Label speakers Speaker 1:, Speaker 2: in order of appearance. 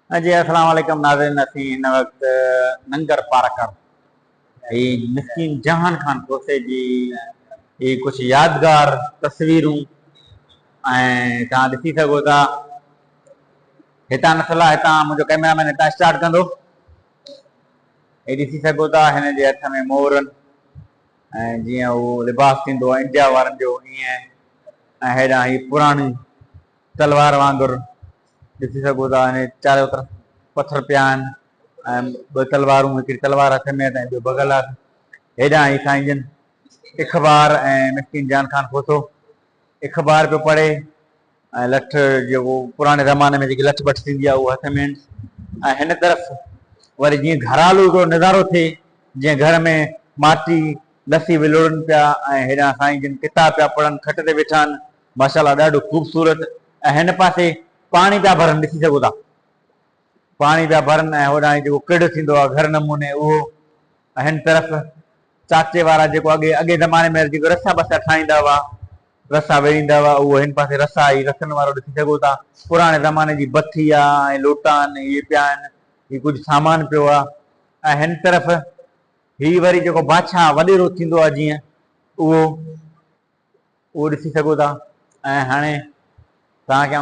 Speaker 1: जी अस्सलाम वालेकुम नाज़रीन, असीं हिन वक़्तु नंगर पार्कर मिस्किन जहान खान कोसे जी कुछ यादगार तस्वीरूं ऐं तव्हां ॾिसी सघो था। हितां नसला हितां मुंहिंजो कैमरामैन हितां स्टार्ट कंदो। हे ॾिसी सघो था हिन जे हथ में मोरनि ऐं जीअं उहो लिबास थींदो आहे इंडिया वारनि जो ईअं, ऐं हेॾां ही पुराणी तलवार वांगुरु ॾिसी सघो था। हिन चारों तरफ़ पथर पिया आहिनि ऐं ॿ तलवारूं, हिकिड़ी तलवार हथ में ऐं ॿियो बगल आहे। हेॾां ही साईं जन इख़बार ऐं मिस्किन जान खान खोसो इख़बार पियो पढ़े ऐं लठ जेको पुराणे ज़माने में जेकी लठ बठ थींदी आहे उहो हथ में आहिनि। ऐं हिन तरफ़ वरी जीअं घरालू हिकिड़ो नज़ारो थिए, जीअं घर में माटी लस्सी विलोड़नि पिया ऐं हेॾां साईं जन किताब पिया पढ़नि, खट ते वेठा आहिनि, माशाल्लाह ॾाढो ख़ूबसूरत। ऐं हिन पासे पाणी पिया भरनि, ॾिसी सघो था पाणी पिया भरनि ऐं होॾां जेको किड़ थींदो आहे घर नमूने उहो। ऐं हिन तरफ़ चाचे वारा जेको अॻे ज़माने में जेको रसा बसा ठाहींदा हुआ, रसा वेड़ींदा हुआ, उहो हिन पासे रसा ई रसनि वारो ॾिसी सघो था। पुराणे ज़माने जी बथी आहे ऐं लोटा आहिनि, इहे पिया आहिनि, ही कुझु सामान पियो आहे। ऐं हिन तरफ़ ही वरी जेको बादशाह वॾेरो थींदो आहे जीअं उहो ॾिसी सघो था। ऐं हाणे तव्हांखे